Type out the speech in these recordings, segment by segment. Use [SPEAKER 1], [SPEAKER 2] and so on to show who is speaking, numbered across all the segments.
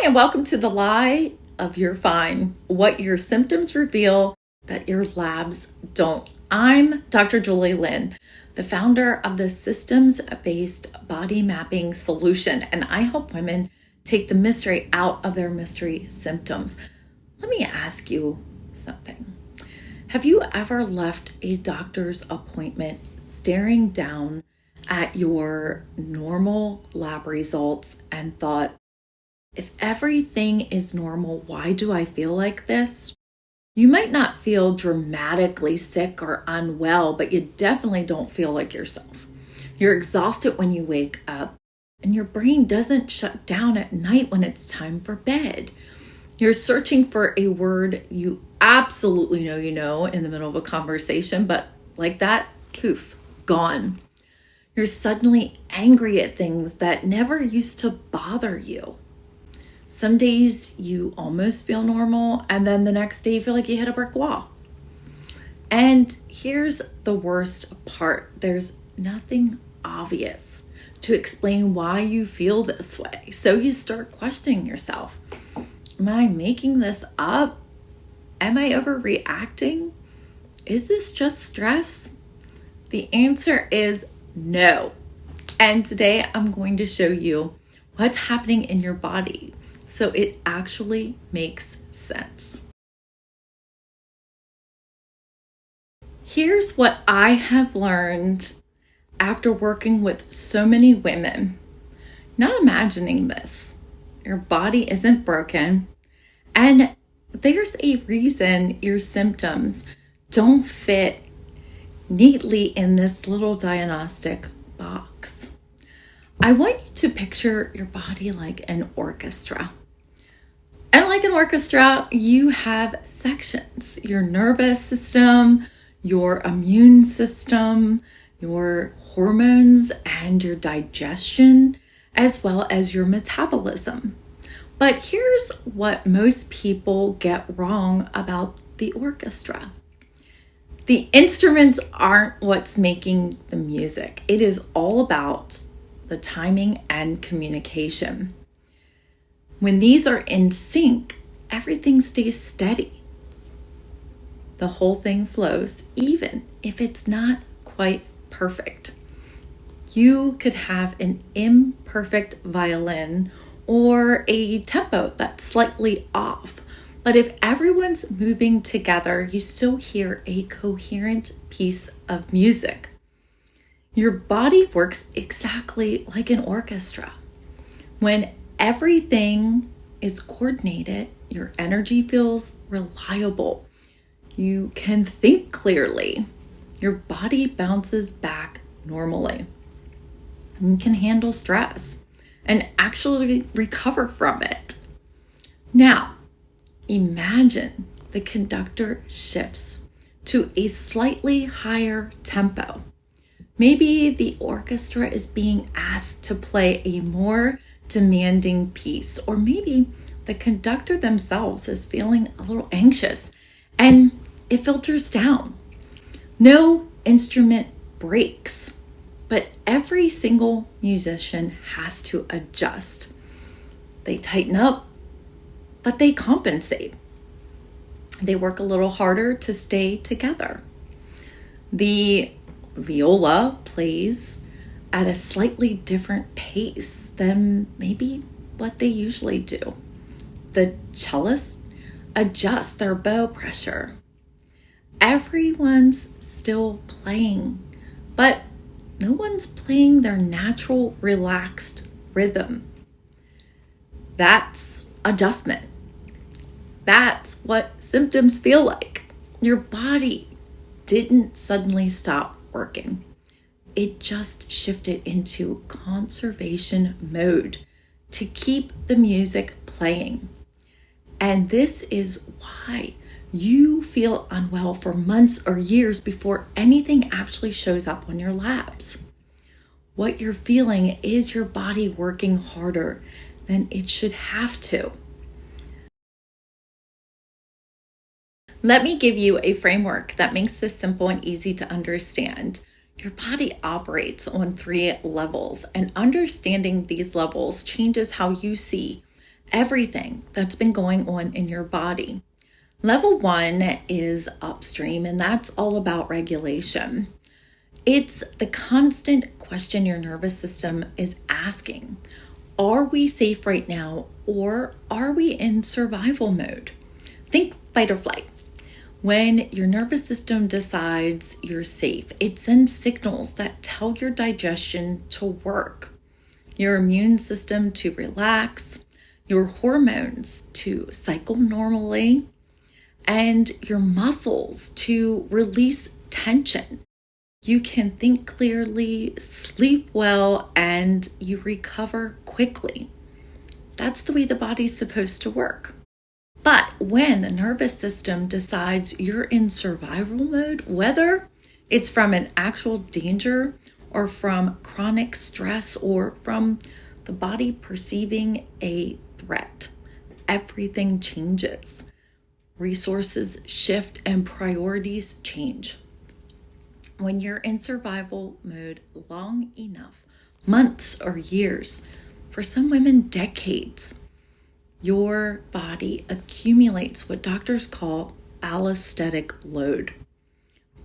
[SPEAKER 1] and welcome to the lie of you're fine. What your symptoms reveal that your labs don't. I'm Dr. Julie Lynn, the founder of the systems-based body mapping solution, and I help women take the mystery out of their mystery symptoms. Let me ask you something. Have you ever left a doctor's appointment staring down at your normal lab results and thought, if everything is normal, why do I feel like this? You might not feel dramatically sick or unwell, but you definitely don't feel like yourself. You're exhausted when you wake up, and your brain doesn't shut down at night when it's time for bed. You're searching for a word you absolutely know you know in the middle of a conversation, but like that, poof, gone. You're suddenly angry at things that never used to bother you. Some days you almost feel normal, and then the next day you feel like you hit a brick wall. And here's the worst part. There's nothing obvious to explain why you feel this way. So you start questioning yourself. Am I making this up? Am I overreacting? Is this just stress? The answer is no. And today I'm going to show you what's happening in your body so it actually makes sense. Here's what I have learned after working with so many women. Not imagining this. Your body isn't broken, and there's a reason your symptoms don't fit neatly in this little diagnostic box. I want you to picture your body like an orchestra. And like an orchestra, you have sections: your nervous system, your immune system, your hormones, and your digestion, as well as your metabolism. But here's what most people get wrong about the orchestra. The instruments aren't what's making the music. It is all about the timing and communication. When these are in sync, everything stays steady. The whole thing flows, even if it's not quite perfect. You could have an imperfect violin or a tempo that's slightly off. But if everyone's moving together, you still hear a coherent piece of music. Your body works exactly like an orchestra. When everything is coordinated, your energy feels reliable. You can think clearly. Your body bounces back normally. You can handle stress and actually recover from it. Now, imagine the conductor shifts to a slightly higher tempo. Maybe the orchestra is being asked to play a more demanding piece, or maybe the conductor themselves is feeling a little anxious and it filters down. No instrument breaks, but every single musician has to adjust. They tighten up, but they compensate. They work a little harder to stay together. The viola plays at a slightly different pace than maybe what they usually do. The cellist adjusts their bow pressure. Everyone's still playing, but no one's playing their natural, relaxed rhythm. That's adjustment. That's what symptoms feel like. Your body didn't suddenly stop working. It just shifted into conservation mode to keep the music playing. And this is why you feel unwell for months or years before anything actually shows up on your labs. What you're feeling is your body working harder than it should have to. Let me give you a framework that makes this simple and easy to understand. Your body operates on 3 levels, and understanding these levels changes how you see everything that's been going on in your body. Level 1 is upstream, and that's all about regulation. It's the constant question your nervous system is asking. Are we safe right now, or are we in survival mode? Think fight or flight. When your nervous system decides you're safe, it sends signals that tell your digestion to work, your immune system to relax, your hormones to cycle normally, and your muscles to release tension. You can think clearly, sleep well, and you recover quickly. That's the way the body's supposed to work. But when the nervous system decides you're in survival mode, whether it's from an actual danger or from chronic stress or from the body perceiving a threat, everything changes. Resources shift and priorities change. When you're in survival mode long enough, months or years, for some women, decades, your body accumulates what doctors call allostatic load.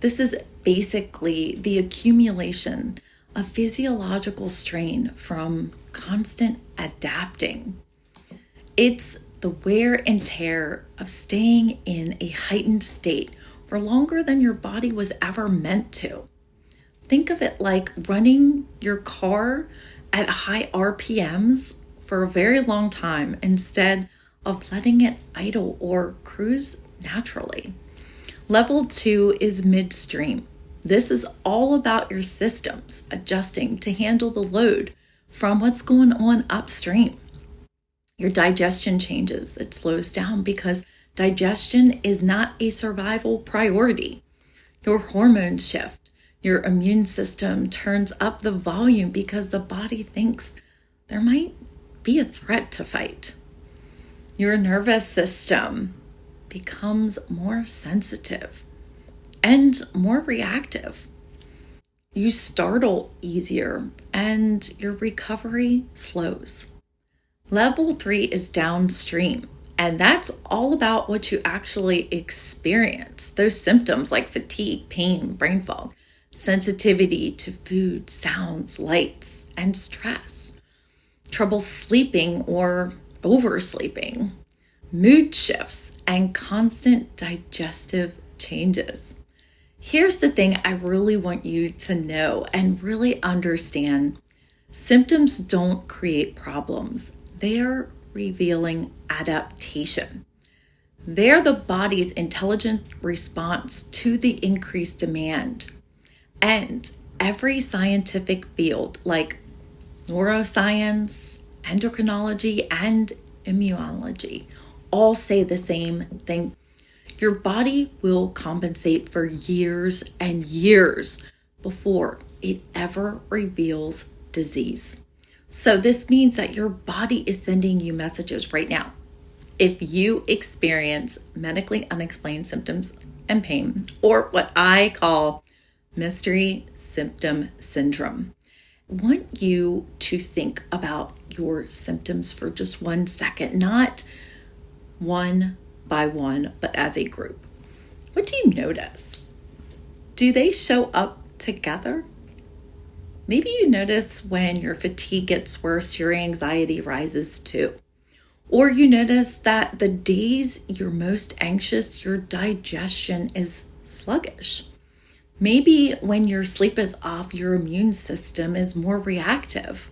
[SPEAKER 1] This is basically the accumulation of physiological strain from constant adapting. It's the wear and tear of staying in a heightened state for longer than your body was ever meant to. Think of it like running your car at high RPMs for a very long time instead of letting it idle or cruise naturally. Level 2 is midstream. This is all about your systems adjusting to handle the load from what's going on upstream. Your digestion changes. It slows down because digestion is not a survival priority. Your hormones shift. Your immune system turns up the volume because the body thinks there might be a threat to fight. Your nervous system becomes more sensitive and more reactive. You startle easier and your recovery slows. Level 3 is downstream, and that's all about what you actually experience. Those symptoms like fatigue, pain, brain fog, sensitivity to food, sounds, lights, and stress, trouble sleeping or oversleeping, mood shifts, and constant digestive changes. Here's the thing I really want you to know and really understand. Symptoms don't create problems. They're revealing adaptation. They're the body's intelligent response to the increased demand. And every scientific field like neuroscience, endocrinology, and immunology all say the same thing. Your body will compensate for years and years before it ever reveals disease. So this means that your body is sending you messages right now. If you experience medically unexplained symptoms and pain, or what I call mystery symptom syndrome, I want you to think about your symptoms for just 1 second, not one by one, but as a group. What do you notice? Do they show up together? Maybe you notice when your fatigue gets worse, your anxiety rises too. Or you notice that the days you're most anxious, your digestion is sluggish. Maybe when your sleep is off, your immune system is more reactive.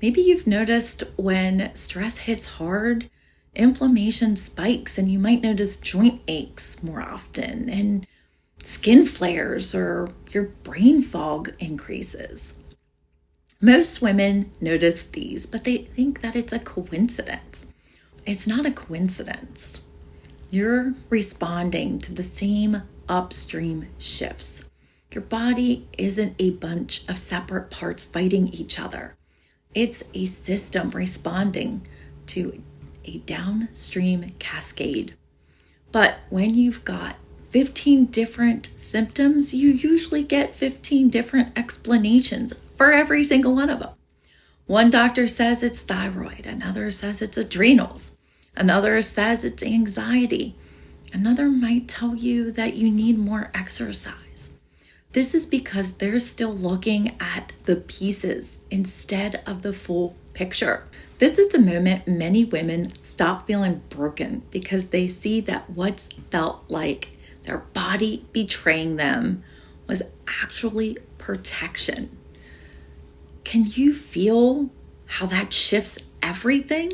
[SPEAKER 1] Maybe you've noticed when stress hits hard, inflammation spikes, and you might notice joint aches more often and skin flares, or your brain fog increases. Most women notice these, but they think that it's a coincidence. It's not a coincidence. You're responding to the same upstream shifts. Your body isn't a bunch of separate parts fighting each other. It's a system responding to a downstream cascade. But when you've got 15 different symptoms, you usually get 15 different explanations for every single one of them. One doctor says it's thyroid, another says it's adrenals, another says it's anxiety, another might tell you that you need more exercise. This is because they're still looking at the pieces instead of the full picture. This is the moment many women stop feeling broken because they see that what's felt like their body betraying them was actually protection. Can you feel how that shifts everything?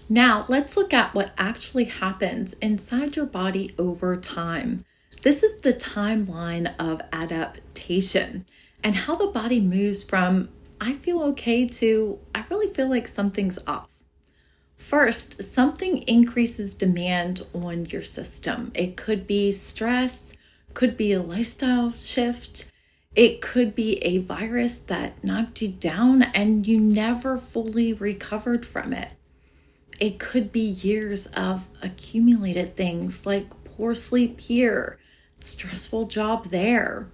[SPEAKER 1] Now, let's look at what actually happens inside your body over time. This is the timeline of adaptation and how the body moves from I feel okay to I really feel like something's off. First, something increases demand on your system. It could be stress, could be a lifestyle shift, it could be a virus that knocked you down and you never fully recovered from it. It could be years of accumulated things like poor sleep here, stressful job there,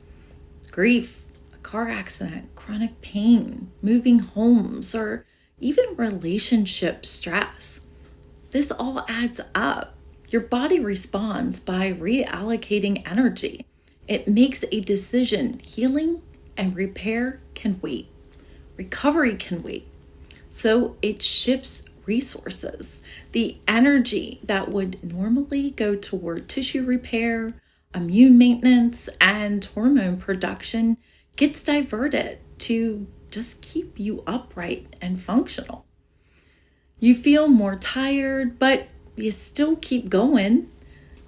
[SPEAKER 1] grief, a car accident, chronic pain, moving homes, or even relationship stress. This all adds up. Your body responds by reallocating energy. It makes a decision. Healing and repair can wait. Recovery can wait. So it shifts resources. The energy that would normally go toward tissue repair, immune maintenance, and hormone production gets diverted to just keep you upright and functional. You feel more tired, but you still keep going.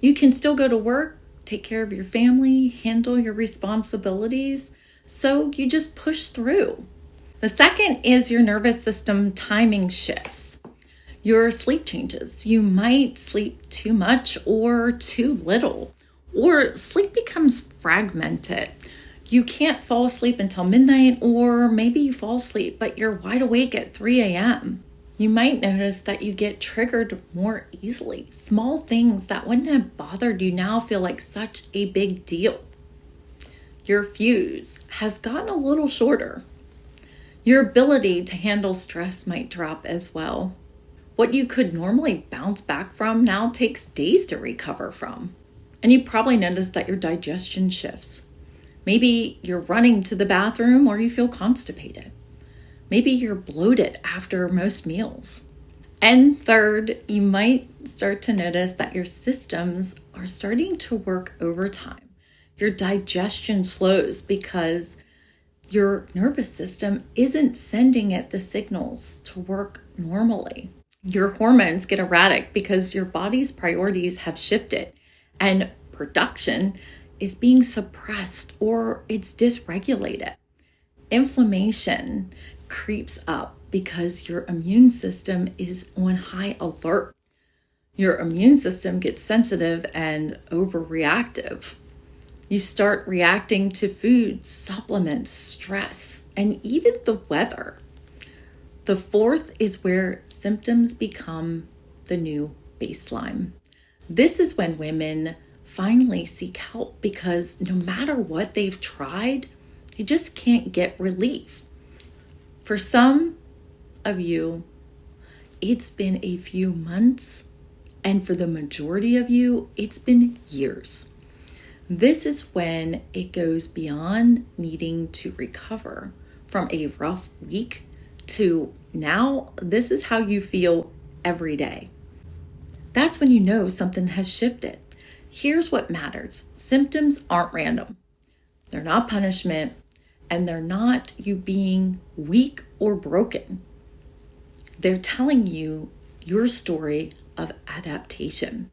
[SPEAKER 1] You can still go to work, take care of your family, handle your responsibilities. So you just push through. The second is your nervous system timing shifts. Your sleep changes. You might sleep too much or too little, or sleep becomes fragmented. You can't fall asleep until midnight, or maybe you fall asleep, but you're wide awake at 3 a.m. You might notice that you get triggered more easily. Small things that wouldn't have bothered you now feel like such a big deal. Your fuse has gotten a little shorter. Your ability to handle stress might drop as well. What you could normally bounce back from now takes days to recover from. And you probably notice that your digestion shifts. Maybe you're running to the bathroom or you feel constipated. Maybe you're bloated after most meals. And third, you might start to notice that your systems are starting to work overtime. Your digestion slows because your nervous system isn't sending it the signals to work normally. Your hormones get erratic because your body's priorities have shifted and production is being suppressed or it's dysregulated. Inflammation creeps up because your immune system is on high alert. Your immune system gets sensitive and overreactive. You start reacting to food, supplements, stress, and even the weather. The fourth is where symptoms become the new baseline. This is when women finally seek help because no matter what they've tried, they just can't get relief. For some of you, it's been a few months, and for the majority of you, it's been years. This is when it goes beyond needing to recover from a rough week to now this is how you feel every day. That's when you know something has shifted. Here's what matters. Symptoms aren't random. They're not punishment, and they're not you being weak or broken. They're telling you your story of adaptation.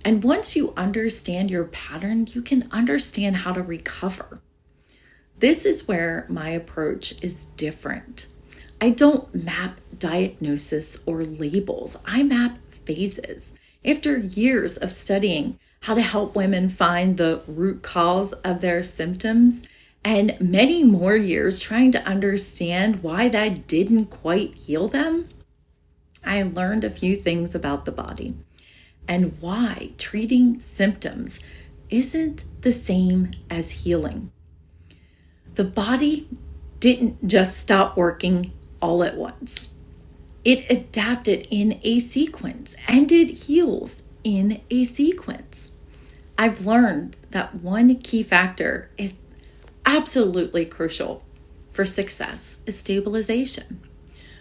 [SPEAKER 1] And once you understand your pattern, you can understand how to recover. This is where my approach is different. I don't map diagnosis or labels. I map phases. After years of studying how to help women find the root cause of their symptoms and many more years trying to understand why that didn't quite heal them, I learned a few things about the body and why treating symptoms isn't the same as healing. The body didn't just stop working all at once. It adapted in a sequence and it heals in a sequence. I've learned that one key factor is absolutely crucial for success is stabilization.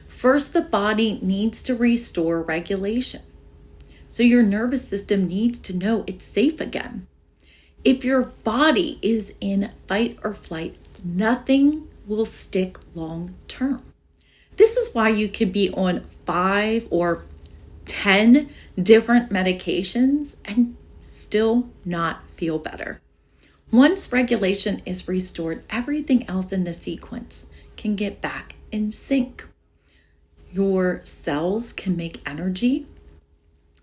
[SPEAKER 1] First, the body needs to restore regulation. So your nervous system needs to know it's safe again. If your body is in fight or flight, nothing will stick long term. This is why you could be on 5 or 10 different medications and still not feel better. Once regulation is restored, everything else in the sequence can get back in sync. Your cells can make energy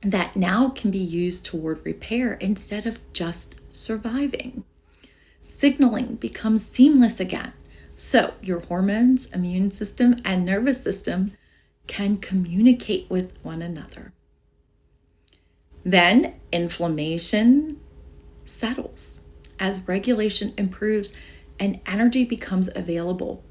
[SPEAKER 1] that now can be used toward repair instead of just surviving. Signaling becomes seamless again. So your hormones, immune system, and nervous system can communicate with one another. Then inflammation settles. As regulation improves and energy becomes available,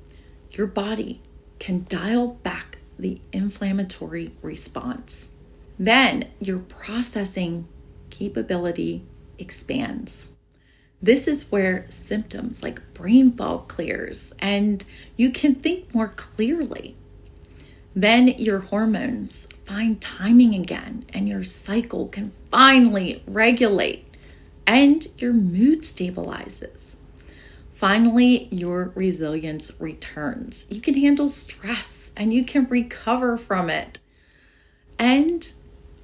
[SPEAKER 1] your body can dial back the inflammatory response. Then your processing capability expands. This is where symptoms like brain fog clears and you can think more clearly. Then your hormones find timing again and your cycle can finally regulate and your mood stabilizes. Finally, your resilience returns. You can handle stress and you can recover from it. And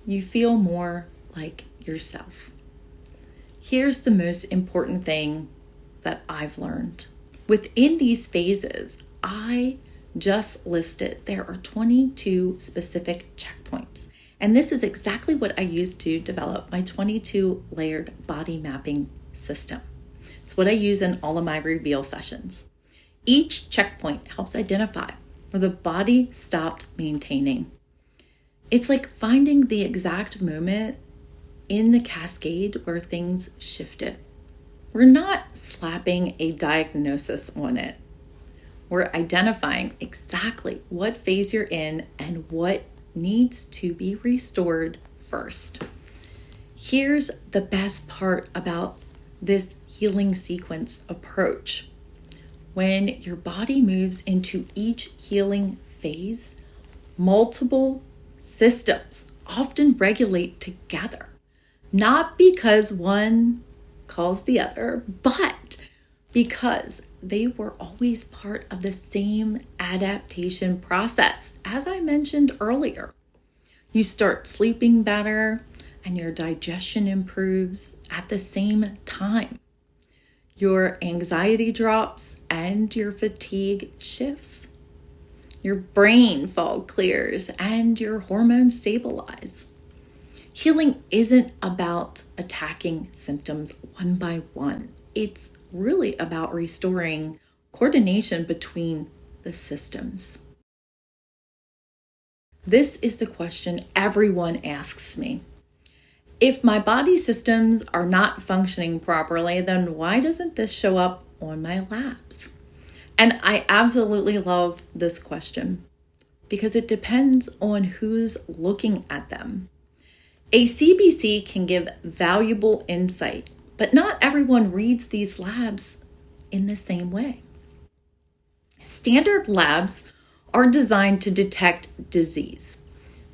[SPEAKER 1] you feel more like yourself. Here's the most important thing that I've learned. Within these phases, I just listed there are 22 specific checkpoints. And this is exactly what I used to develop my 22 layered body mapping system. It's what I use in all of my reveal sessions. Each checkpoint helps identify where the body stopped maintaining. It's like finding the exact moment in the cascade where things shifted. We're not slapping a diagnosis on it. We're identifying exactly what phase you're in and what needs to be restored first. Here's the best part about this healing sequence approach. When your body moves into each healing phase, multiple systems often regulate together, not because one calls the other, but because they were always part of the same adaptation process, as I mentioned earlier. You start sleeping better and your digestion improves at the same time. Your anxiety drops and your fatigue shifts. Your brain fog clears and your hormones stabilize. Healing isn't about attacking symptoms one by one. It's really about restoring coordination between the systems. This is the question everyone asks me. If my body systems are not functioning properly, then why doesn't this show up on my labs? And I absolutely love this question because it depends on who's looking at them. A CBC can give valuable insight, but not everyone reads these labs in the same way. Standard labs are designed to detect disease.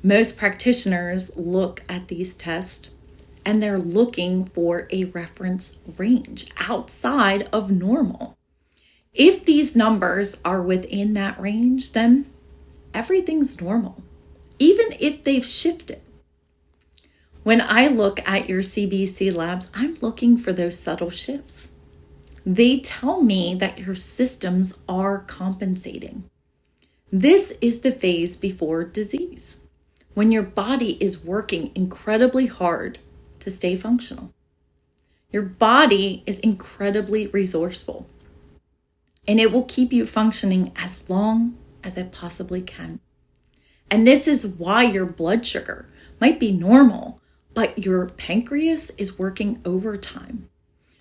[SPEAKER 1] Most practitioners look at these tests and they're looking for a reference range outside of normal. If these numbers are within that range, then everything's normal, even if they've shifted. When I look at your CBC labs, I'm looking for those subtle shifts. They tell me that your systems are compensating. This is the phase before disease, when your body is working incredibly hard to stay functional. Your body is incredibly resourceful, and it will keep you functioning as long as it possibly can. And this is why your blood sugar might be normal, but your pancreas is working overtime.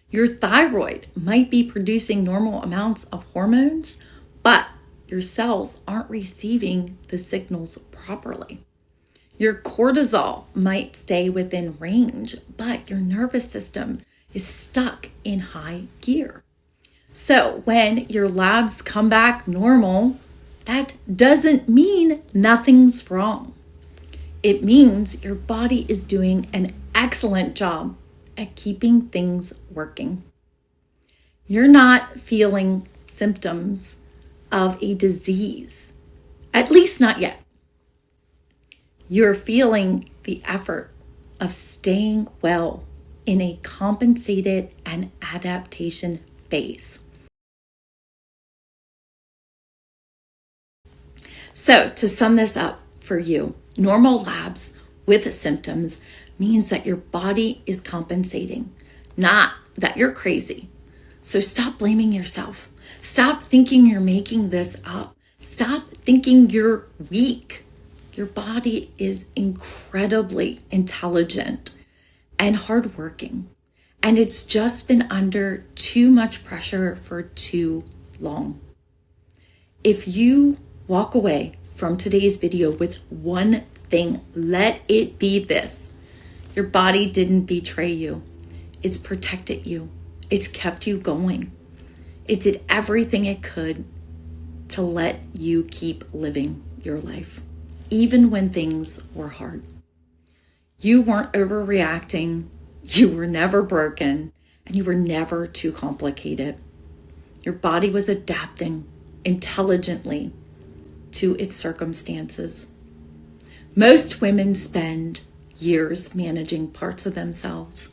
[SPEAKER 1] Your thyroid might be producing normal amounts of hormones, but but your cells aren't receiving the signals properly. Your cortisol might stay within range, but your nervous system is stuck in high gear. So when your labs come back normal, that doesn't mean nothing's wrong. It means your body is doing an excellent job at keeping things working. You're not feeling symptoms of a disease, at least not yet. You're feeling the effort of staying well in a compensated and adaptation phase. So to sum this up for you, normal labs with symptoms means that your body is compensating, not that you're crazy. So stop blaming yourself. Stop thinking you're making this up. Stop thinking you're weak. Your body is incredibly intelligent and hardworking, and it's just been under too much pressure for too long. If you walk away from today's video with one thing, let it be this. Your body didn't betray you. It's protected you. It's kept you going. It did everything it could to let you keep living your life, even when things were hard. You weren't overreacting. You were never broken, and you were never too complicated. Your body was adapting intelligently to its circumstances. Most women spend years managing parts of themselves.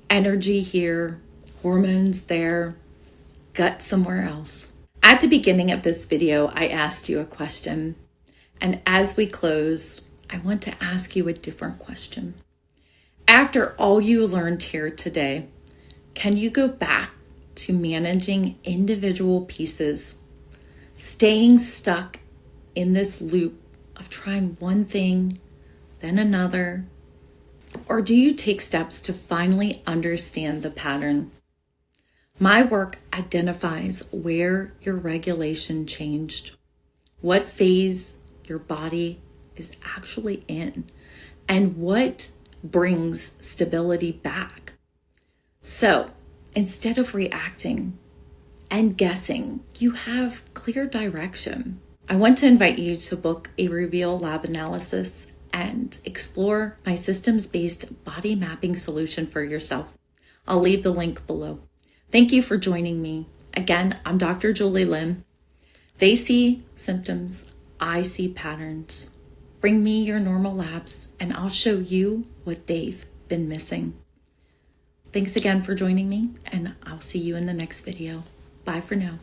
[SPEAKER 1] Energy here, hormones there, gut somewhere else. At the beginning of this video, I asked you a question. And as we close, I want to ask you a different question. After all you learned here today, can you go back to managing individual pieces, staying stuck in this loop of trying one thing, then another? Or do you take steps to finally understand the pattern? My work identifies where your regulation changed, what phase your body is actually in, and what brings stability back. So instead of reacting and guessing, you have clear direction. I want to invite you to book a Reveal lab analysis and explore my systems-based body mapping solution for yourself. I'll leave the link below. Thank you for joining me. Again, I'm Dr. Julie Lim. They see symptoms, I see patterns. Bring me your normal labs and I'll show you what they've been missing. Thanks again for joining me, and I'll see you in the next video. Bye for now.